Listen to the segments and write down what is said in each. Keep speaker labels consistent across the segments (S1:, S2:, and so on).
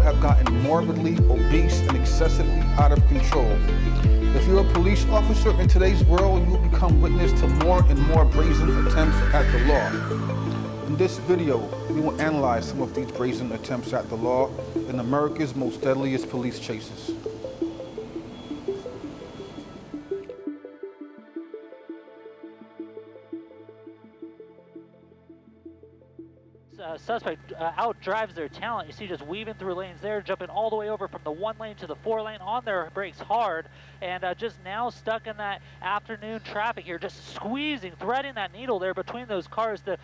S1: have gotten morbidly obese and excessively out of control. If you're a police officer in today's world, you will become witness to more and more brazen attempts at the law. In this video, we will analyze some of these brazen attempts at the law in America's most deadliest police chases.
S2: Suspect outdrives their talent. You see just weaving through lanes there, jumping all the way over from the 1 lane to the 4 lane on their brakes hard, and just now stuck in that afternoon traffic here, just squeezing, threading that needle there between those cars. The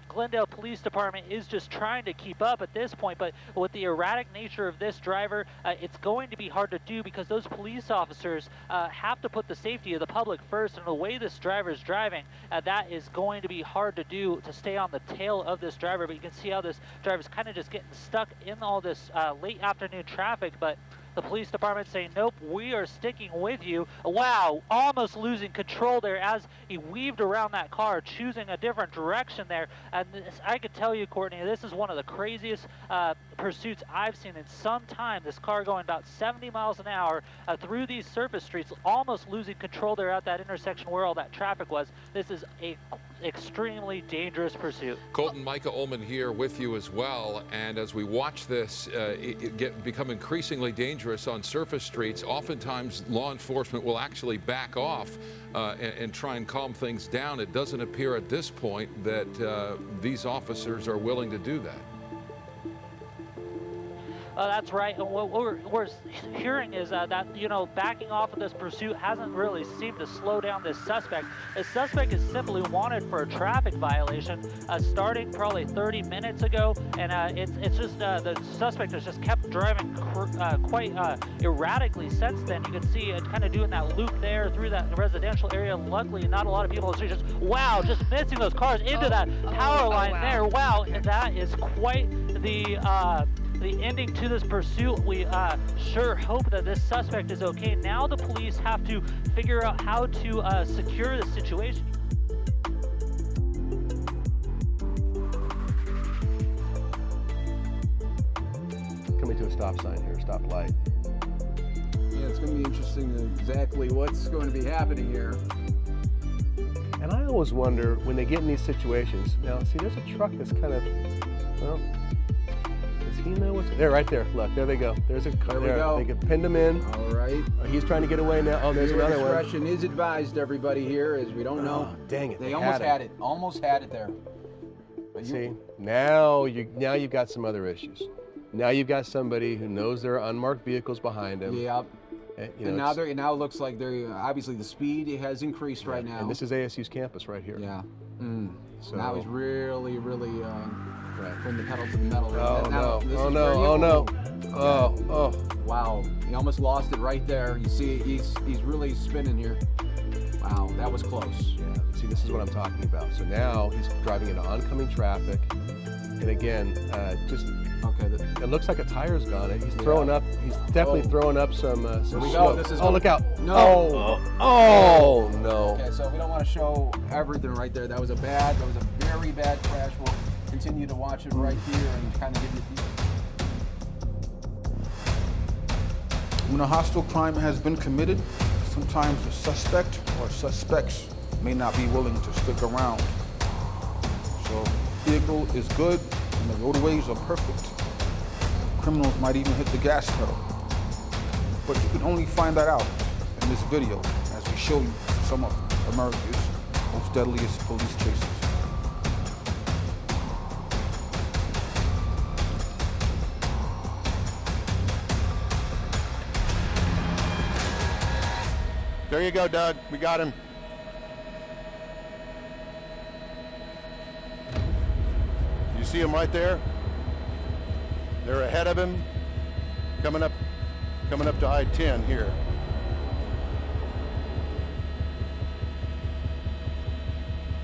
S2: Glendale Police Department is just trying to keep up at this point, but with the erratic nature of this driver, it's going to be hard to do because those police officers have to put the safety of the public first, and the way this driver is driving, that is going to be hard to do, to stay on the tail of this driver. But you can see how this driver's kind of just getting stuck in all this late afternoon traffic, but the police department saying, nope, we are sticking with you. Wow, almost losing control there as he weaved around that car, choosing a different direction there. And this, I could tell you, Courtney, this is one of the craziest pursuits I've seen in some time. This car going about 70 miles an hour through these surface streets, almost losing control there at that intersection where all that traffic was. This is a extremely dangerous pursuit.
S3: Colton, Micah Ullman here with you as well. And as we watch this become increasingly dangerous on surface streets, oftentimes law enforcement will actually back off and try and calm things down. It doesn't appear at this point that these officers are willing to do that.
S2: That's right, and what we're hearing is that, you know, backing off of this pursuit hasn't really seemed to slow down this suspect. The suspect is simply wanted for a traffic violation starting probably 30 minutes ago, and it's just the suspect has just kept driving quite erratically since then. You can see it kind of doing that loop there through that residential area. Luckily, not a lot of people on the street. Just, wow, just missing those cars into that power line there. Wow, and that is quite the ending to this pursuit. We sure hope that this suspect is okay. Now the police have to figure out how to secure the situation.
S4: Coming to a stop sign here, stop light.
S5: Yeah, it's going to be interesting exactly what's going to be happening here.
S4: And I always wonder when they get in these situations. Now, see, there's a truck that's kind of, well, does he know what's there? Right there. Look, there they go. There's a car.
S5: There we go.
S4: They can pinned him in.
S5: All right.
S4: He's trying to get away now. Oh, there's another one.
S5: Discretion is advised, everybody here, as we don't know.
S4: Dang it!
S5: They almost had it. Almost had it there. But
S4: see, now you've got some other issues. Now you've got somebody who knows there are unmarked vehicles behind him.
S5: Yeah.
S4: You know,
S5: and now it looks like they're obviously the speed has increased right now.
S4: And this is ASU's campus right here.
S5: Yeah.
S4: So
S5: now he's really putting the pedal to the metal.
S4: Oh
S5: now,
S4: no! Oh no! Oh no! Oh!
S5: Wow! He almost lost it right there. You see, he's really spinning here. Wow, that was close.
S4: Yeah. See, this is what I'm talking about. So now he's driving into oncoming traffic, and again, just.
S5: Okay.
S4: It looks like a tire's gone. He's throwing up. He's definitely throwing up some
S5: smoke.
S4: This is look out!
S5: No.
S4: Oh no!
S5: Okay, so we don't want to show everything right there. That was a very bad crash. We'll continue to watch it right here and kind of give you.
S1: When a hostile crime has been committed, sometimes the suspect or suspects may not be willing to stick around. So the vehicle is good and the roadways are perfect. Criminals might even hit the gas pedal. But you can only find that out in this video as we show you some of America's most deadliest police chases.
S6: There you go, Doug. We got him. You see him right there? They're ahead of him, coming up to I-10 here.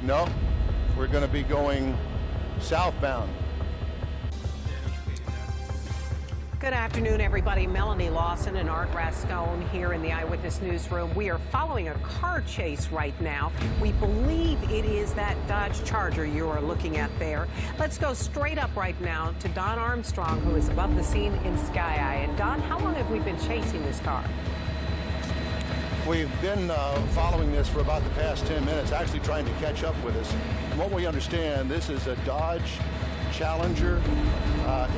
S6: No, we're going to be going southbound.
S7: Good afternoon, everybody. Melanie Lawson and Art Rascone here in the Eyewitness Newsroom. We are following a car chase right now. We believe it is that Dodge Charger you are looking at there. Let's go straight up right now to Don Armstrong, who is above the scene in Sky Eye. And Don, how long have we been chasing this car?
S6: We've been following this for about the past 10 minutes, actually trying to catch up with us. From what we understand, this is a Dodge Challenger,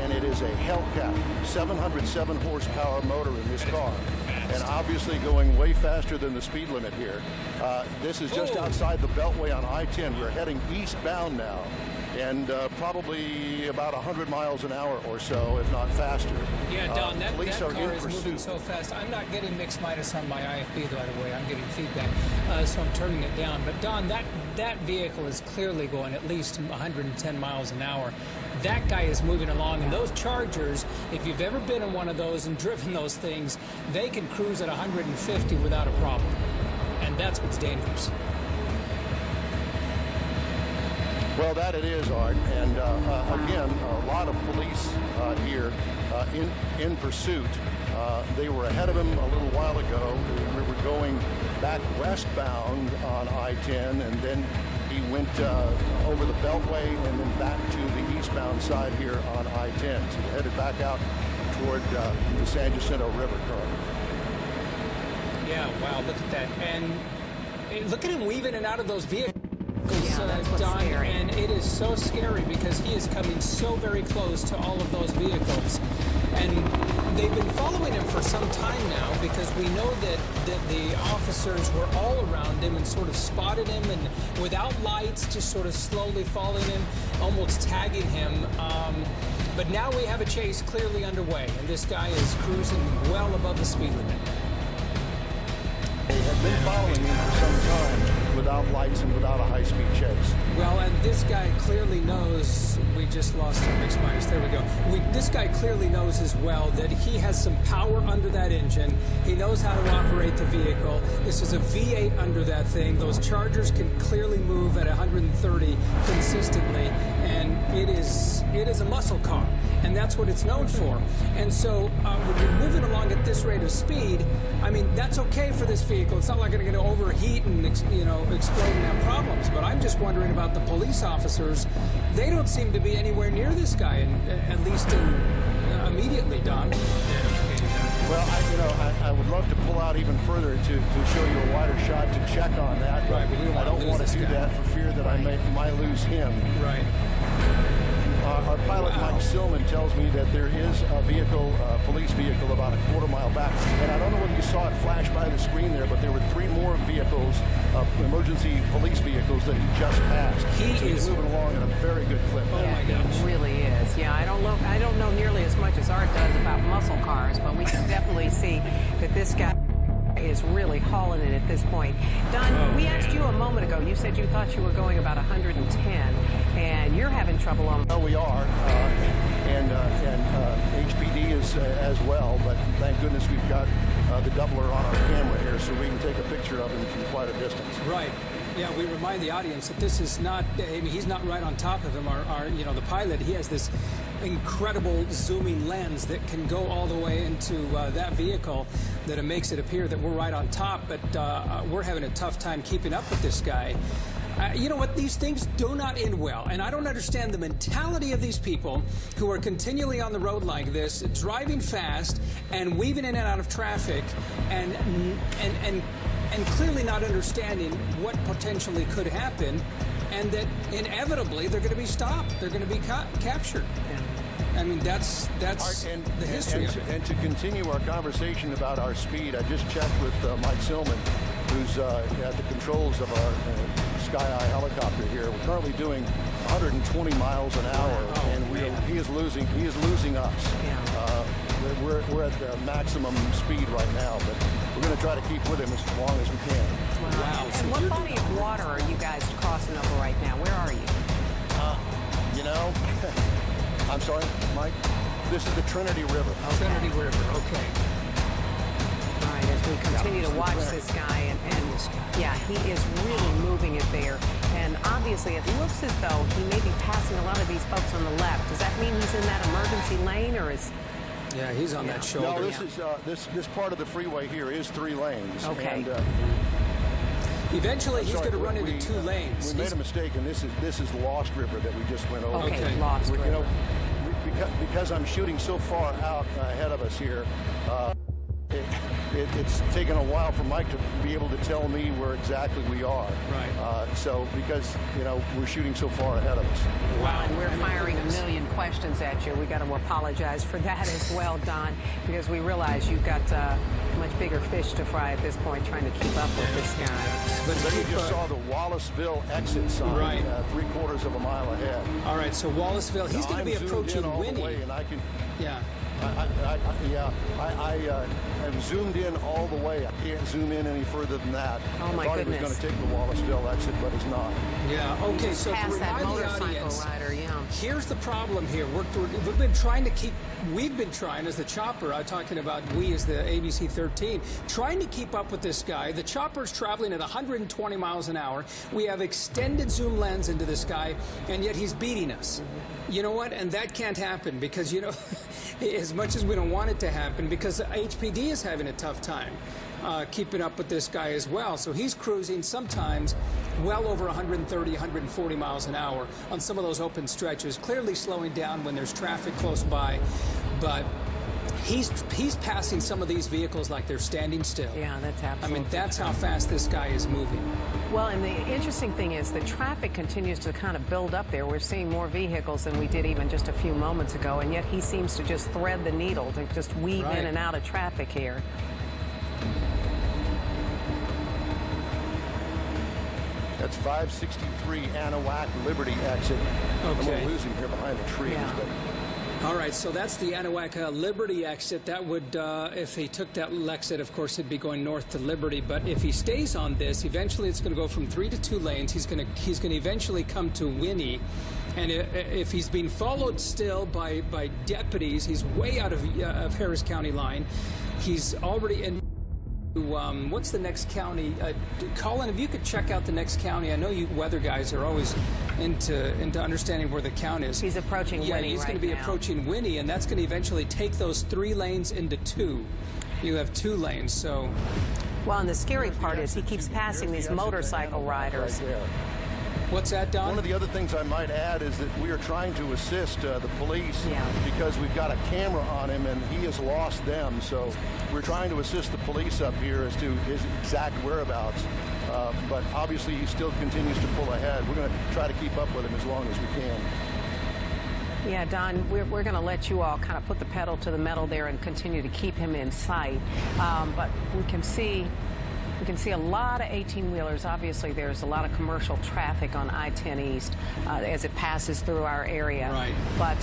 S6: and it is a Hellcat, 707 horsepower motor in this car, and obviously going way faster than the speed limit here. This is just outside the Beltway on I-10. We're heading eastbound now, and probably about 100 miles an hour or so, if not faster.
S8: Yeah, Don, that
S6: police are
S8: car
S6: in
S8: is
S6: pursuit.
S8: moving so fast. I'm not getting mixed minus on my IFB, by the way. I'm getting feedback, so I'm turning it down. But Don, that vehicle is clearly going at least 110 miles an hour. That guy is moving along, and those Chargers, if you've ever been in one of those and driven those things, they can cruise at 150 without a problem, and that's what's dangerous.
S6: Well, that it is, Art, and again, a lot of police here in pursuit. They were ahead of him a little while ago. We were going back westbound on I-10, and then he went over the Beltway and then back to the eastbound side here on I-10. So we're headed back out toward the San Jacinto River currently.
S8: Yeah, wow, look at that. And look at him weaving in and out of those vehicles.
S7: Yeah, that's what's
S8: Don,
S7: scary.
S8: and it is so scary because he is coming so very close to all of those vehicles. And they've been following him for some time now because we know that the officers were all around him and sort of spotted him, and without lights, just sort of slowly following him, almost tagging him. But now we have a chase clearly underway, and this guy is cruising well above the speed limit.
S6: They have been following him for some time without lights and without a high-speed chase.
S8: Well, and this guy clearly knows, we just lost our mix minus, there we go. This guy clearly knows as well that he has some power under that engine. He knows how to operate the vehicle. This is a V8 under that thing. Those Chargers can clearly move at 130 consistently, and it is a muscle car, and that's what it's known for. And so when you're moving along at this rate of speed, I mean, that's okay for this vehicle. It's not like it's going to overheat and, explode and have problems. But I'm just wondering about the police officers. They don't seem to be anywhere near this guy, at least immediately, Don.
S6: Well, I would love to pull out even further to show you a wider shot to check on that.
S8: Right, but we don't
S6: I don't
S8: wanna
S6: want
S8: lose
S6: to do
S8: this guy.
S6: that for fear that I might lose him.
S8: Right.
S6: Our pilot, Mike Silman, tells me that there is a vehicle, police vehicle, about a quarter mile back. And I don't know whether you saw it flash by the screen there, but there were 3 more vehicles, emergency police vehicles that he just passed. He's moving along at a very good clip.
S8: Oh my gosh.
S7: It really is. Yeah, I don't know nearly as much as Art does about muscle cars, but we can definitely see that this guy is really hauling it at this point. Don, we asked you a moment ago, you said you thought you were going about 110, and you're having trouble on...
S6: Oh, we are, and HPD is as well, but thank goodness we've got the doubler on our camera here so we can take a picture of him from quite a distance.
S8: Right. Yeah, we remind the audience that this is not, I mean, he's not right on top of him. The pilot, he has this incredible zooming lens that can go all the way into that vehicle, that it makes it appear that we're right on top, but we're having a tough time keeping up with this guy. You know what? These things do not end well, and I don't understand the mentality of these people who are continually on the road like this, driving fast and weaving in and out of traffic, and clearly not understanding what potentially could happen, and that inevitably they're going to be stopped, they're going to be captured. I mean, that's the history of it.
S6: And to continue our conversation about our speed, I just checked with Mike Silman, who's at the controls of our Sky Eye helicopter here. We're currently doing 120 miles an hour, and he is losing us.
S7: Yeah.
S6: We're at the maximum speed right now, but we're going to try to keep with him as long as we can.
S7: Wow. And what body of water are you guys crossing over right now? Where are you?
S6: I'm sorry, Mike? This is the Trinity River.
S8: Trinity River, okay.
S7: All right, as we continue to watch this guy, and yeah, he is really moving it there. And obviously, it looks as though he may be passing a lot of these folks on the left. Does that mean he's in that emergency lane, or is...
S8: Yeah, he's on that shoulder.
S6: No, this part of the freeway here is 3 lanes.
S7: Okay.
S6: And,
S8: Eventually, he's
S6: sorry,
S8: going to run into 2 lanes.
S6: We made a mistake, and this is Lost River that we just went over.
S7: Okay, Lost River.
S6: You know, because I'm shooting so far out ahead of us here, it's taken a while for Mike to be able to tell me where exactly we are.
S8: Right.
S6: So because, you know, we're shooting so far ahead of us.
S7: Wow, and we're firing a million questions at you. We got to apologize for that as well, Don, because we realize you've got much bigger fish to fry at this point, trying to keep up with this guy.
S6: But you just saw the Wallaceville exit sign,
S8: Right.
S6: 3/4 of a mile ahead.
S8: All right, so Wallaceville, he's going to be
S6: I'm zoomed
S8: approaching
S6: in all the
S8: Winnie.
S6: way, and I can.
S8: Yeah.
S6: I'm zoomed in all the way. I can't zoom in any further than that.
S7: Oh, my
S6: I thought
S7: goodness.
S6: he was going to take the Wallaceville exit, but he's not.
S8: Yeah, okay, so to
S7: Past that
S8: remind the
S7: motorcycle
S8: audience,
S7: rider, yeah.
S8: here's the problem here. We've been trying to keep, we've been trying as the chopper, I'm talking about we as the ABC 13, trying to keep up with this guy. The chopper's traveling at 120 miles an hour. We have extended zoom lens into this guy, and yet he's beating us. You know what? And that can't happen because, you know, as much as we don't want it to happen, because the HPD is having a tough time keeping up with this guy as well. So he's cruising sometimes well over 130, 140 miles an hour on some of those open stretches, clearly slowing down when there's traffic close by. But he's passing some of these vehicles like they're standing still.
S7: Yeah, that's
S8: I
S7: absolutely
S8: mean, that's how fast this guy is moving.
S7: Well, and the interesting thing is the traffic continues to kind of build up there. We're seeing more vehicles than we did even just a few moments ago, and yet he seems to just thread the needle to just weave
S8: Right.
S7: in and out of traffic here.
S6: That's 563 Anahuac Liberty exit.
S8: Okay.
S6: I'm losing here behind the trees.
S7: Yeah.
S6: But
S8: All right, so that's the Anahuac Liberty exit. That would, if he took that exit, of course, he'd be going north to Liberty. But if he stays on this, eventually it's going to go from 3 to 2 lanes. He's going to eventually come to Winnie. And if he's being followed still by deputies, he's way out of Harris County line. He's already in. What's the next county? Colin, if you could check out the next county. I know you weather guys are always into understanding where the count is.
S7: He's approaching
S8: Yeah,
S7: Winnie
S8: he's going
S7: right
S8: to be
S7: now.
S8: approaching Winnie, and that's going to eventually take those 3 lanes into 2. You have 2 lanes, so.
S7: Well, and the scary part is he keeps passing these motorcycle riders.
S6: Right there.
S8: What's that, Don?
S6: One of the other things I might add is that we are trying to assist the police because we've got a camera on him and he has lost them. So we're trying to assist the police up here as to his exact whereabouts. But obviously he still continues to pull ahead. We're going to try to keep up with him as long as we can.
S7: Yeah, Don, we're going to let you all kind of put the pedal to the metal there and continue to keep him in sight. But we can see a lot of 18-wheelers. Obviously, there's a lot of commercial traffic on I-10 East as it passes through our area.
S8: Right.
S7: But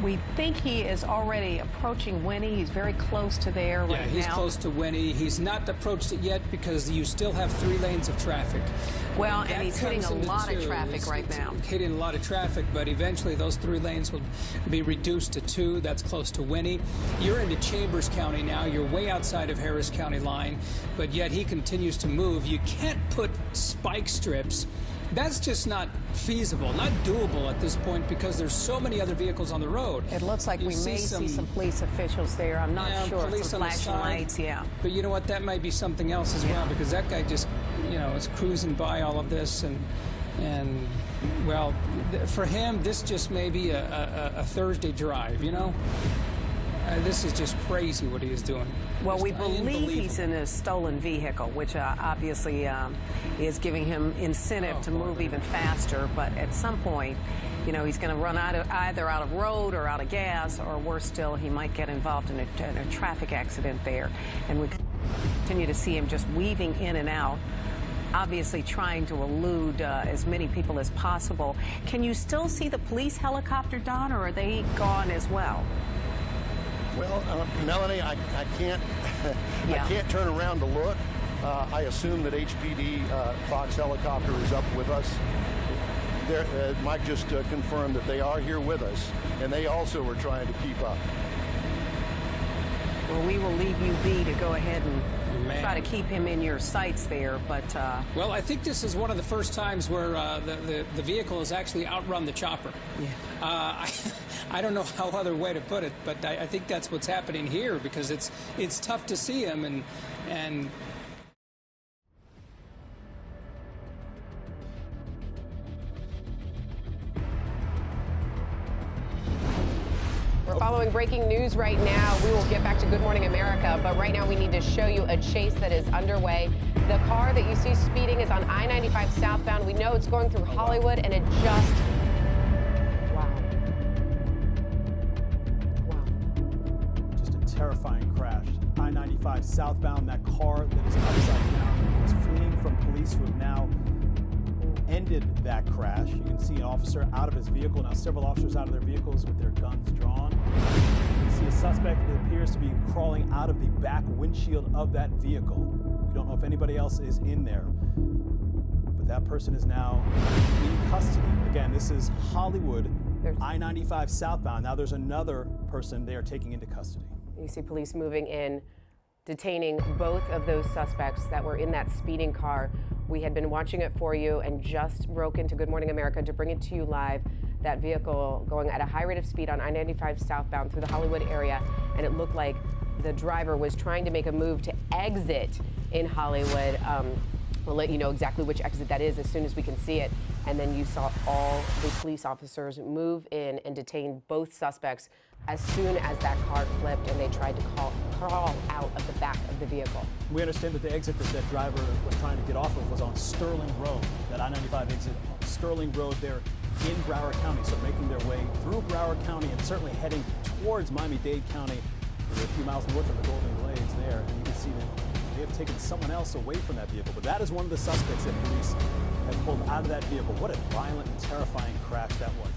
S7: we think he is already approaching Winnie. He's very close to there right now.
S8: Yeah, he's close to Winnie. He's not approached it yet because you still have 3 lanes of traffic.
S7: Well, and
S8: That
S7: he's hitting
S8: comes
S7: a
S8: into
S7: lot of
S8: 2.
S7: traffic right
S8: It's
S7: now.
S8: hitting a lot of traffic, but eventually those 3 lanes will be reduced to 2. That's close to Winnie. You're into Chambers County now. You're way outside of Harris County line, but yet he continues to move. You can't put spike strips. That's just not feasible, not doable at this point because there's so many other vehicles on the road.
S7: It looks like
S8: You
S7: we may see some police officials there. I'm not sure.
S8: Police
S7: Some
S8: on the
S7: flashing
S8: side.
S7: lights, yeah.
S8: But you know what? That might be something else as well because that guy just, you know, is cruising by all of this and well, for him, this just may be a Thursday drive, you know? This is just crazy what he is doing.
S7: Well,
S8: Just
S7: we believe
S8: unbelievable.
S7: he's in a stolen vehicle, which obviously is giving him incentive to move even faster. But at some point, you know, he's going to run either out of road or out of gas, or worse still, he might get involved in a traffic accident there. And we continue to see him just weaving in and out, obviously trying to elude as many people as possible. Can you still see the police helicopter, Don, or are they gone as well?
S6: Well, Melanie, I can't I can't turn around to look. I assume that HPD Fox helicopter is up with us. Mike just confirmed that they are here with us, and they also are trying to keep up.
S7: Well, we will leave you be to go ahead and
S8: man.
S7: Try to keep him in your sights there, but
S8: Well, I think this is one of the first times where the vehicle has actually outrun the chopper.
S7: yeah.
S8: I don't know how other way to put it, but I think that's what's happening here, because it's tough to see him, and
S9: We're following breaking news right now. We will get back to Good Morning America, but right now we need to show you a chase that is underway. The car that you see speeding is on I-95 southbound. We know it's going through Hollywood, and it just... Wow. Wow.
S10: Just a terrifying crash. I-95 southbound, that car that is upside down is fleeing from police who have now ended that crash. You can see an officer out of his vehicle, now several officers out of their vehicles with their guns drawn. You can see a suspect that appears to be crawling out of the back windshield of that vehicle. We don't know if anybody else is in there, but that person is now in custody. Again, this is Hollywood, I-95 southbound. Now there's another person they are taking into custody.
S9: You see police moving in, detaining both of those suspects that were in that speeding car. We had been watching it for you and just broke into Good Morning America to bring it to you live. That vehicle going at a high rate of speed on I-95 southbound through the Hollywood area, and it looked like the driver was trying to make a move to exit in Hollywood. We'll let you know exactly which exit that is as soon as we can see it. And then you saw all the police officers move in and detain both suspects as soon as that car flipped and they tried to crawl out of the back of the vehicle.
S10: We understand that the exit that that driver was trying to get off of was on Sterling Road, that I-95 exit on Sterling Road there in Broward County. So making their way through Broward County and certainly heading towards Miami-Dade County. They're a few miles north of the Golden Glades there, and you can see that they have taken someone else away from that vehicle. But that is one of the suspects that police have pulled out of that vehicle. What a violent and terrifying crash that was.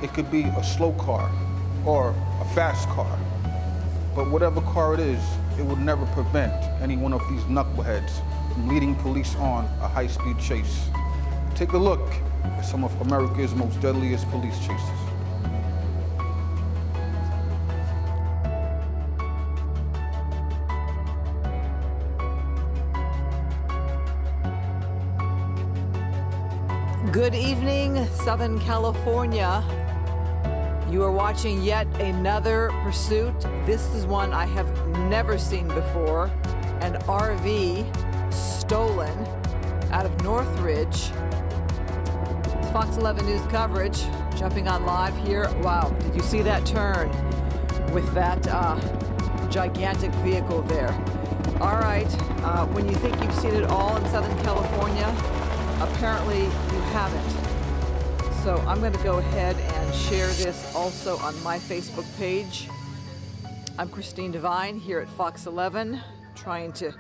S1: It could be a slow car or a fast car. But whatever car it is, it would never prevent any one of these knuckleheads from leading police on a high-speed chase. Take a look at some of America's most deadliest police chases.
S11: Good evening, Southern California. You are watching yet another pursuit. This is one I have never seen before. An RV stolen out of Northridge. It's Fox 11 News coverage, jumping on live here. Wow, did you see that turn with that gigantic vehicle there? All right, when you think you've seen it all in Southern California, apparently you haven't. So I'm going to go ahead and share this also on my Facebook page. I'm Christine Devine here at Fox 11, trying to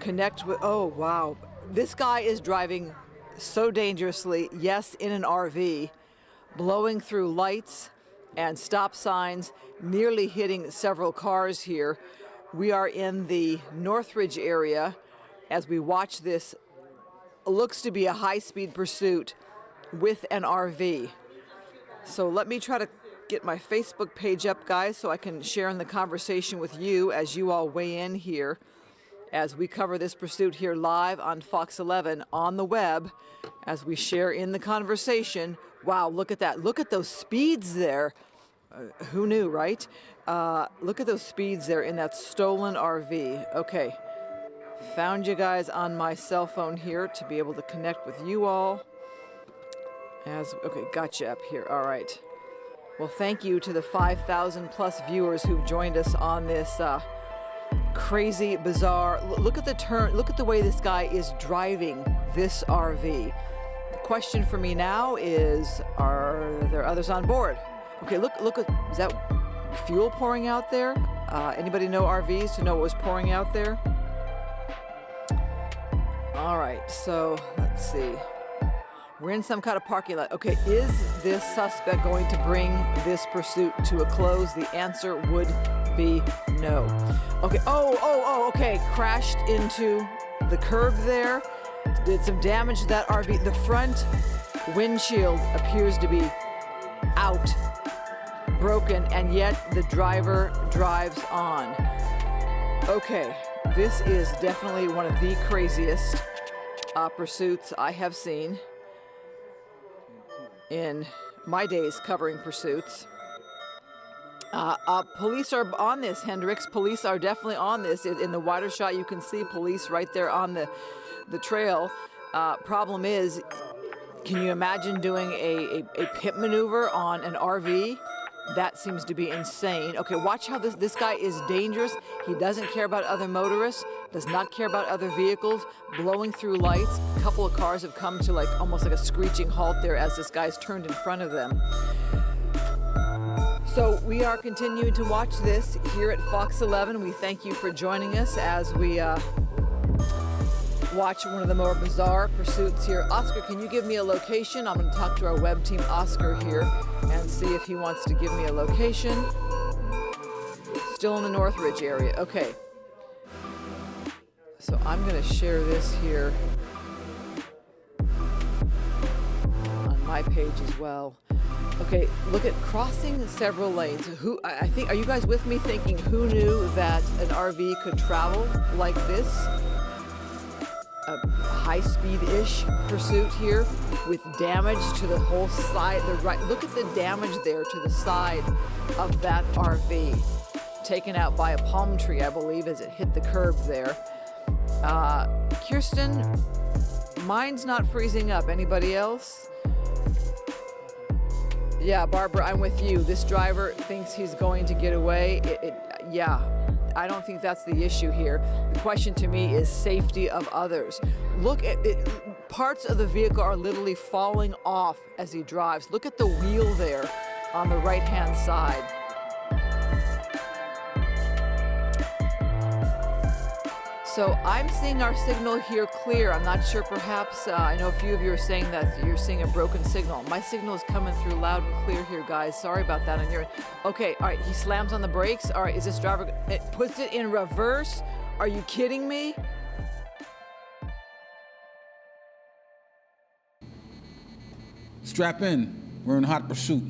S11: connect with, oh wow, this guy is driving so dangerously, yes, in an RV, blowing through lights and stop signs, nearly hitting several cars here. We are in the Northridge area as we watch this. Looks to be a high-speed pursuit with an RV. So let me try to get my Facebook page up, guys, so I can share in the conversation with you as you all weigh in here as we cover this pursuit here live on Fox 11 on the web as we share in the conversation. Wow, look at that. Look at those speeds there. Who knew, right? Look at those speeds there in that stolen RV. Okay. Found you guys on my cell phone here to be able to connect with you all. Okay, gotcha up here. All right. Well, thank you to the 5,000 plus viewers who've joined us on this crazy, bizarre. Look at the turn. Look at the way this guy is driving this RV. The question for me now is, are there others on board? Okay, look at, is that fuel pouring out there? Anybody know RVs to know what was pouring out there? All right, so let's see. We're in some kind of parking lot. Okay, is this suspect going to bring this pursuit to a close? The answer would be no. Okay, okay, crashed into the curb there. Did some damage to that RV. The front windshield appears to be out, broken, and yet the driver drives on. Okay, this is definitely one of the craziest pursuits I have seen in my days covering pursuits. Police are on this, Hendricks. Police are definitely on this. In the wider shot, you can see police right there on the trail. Problem is, can you imagine doing a pit maneuver on an RV? That seems to be insane. Okay, watch how this guy is dangerous. He doesn't care about other motorists, does not care about other vehicles, blowing through lights. A couple of cars have come to almost like a screeching halt there as this guy's turned in front of them. So we are continuing to watch this here at Fox 11. We thank you for joining us as we watch one of the more bizarre pursuits here. Oscar, can you give me a location? I'm going to talk to our web team, Oscar, here, and see if he wants to give me a location. Still in the Northridge area. Okay. So I'm going to share this here on my page as well. Okay, look at crossing several lanes. I think, are you guys with me thinking, who knew that an RV could travel like this? A high-speed-ish pursuit here with damage to the whole side. Look at the damage there to the side of that RV, taken out by a palm tree, I believe, as it hit the curb there. Kirsten, mine's not freezing up. Anybody else? Yeah, Barbara, I'm with you. This driver thinks he's going to get away. Yeah. I don't think that's the issue here. The question to me is safety of others. Look at it. Parts of the vehicle are literally falling off as he drives. Look at the wheel there on the right-hand side. So I'm seeing our signal here clear. I'm not sure, perhaps, I know a few of you are saying that you're seeing a broken signal. My signal is coming through loud and clear here, guys. Sorry about that on your end. Okay, all right, he slams on the brakes. All right, is this driver, it puts it in reverse? Are you kidding me?
S1: Strap in, we're in hot pursuit.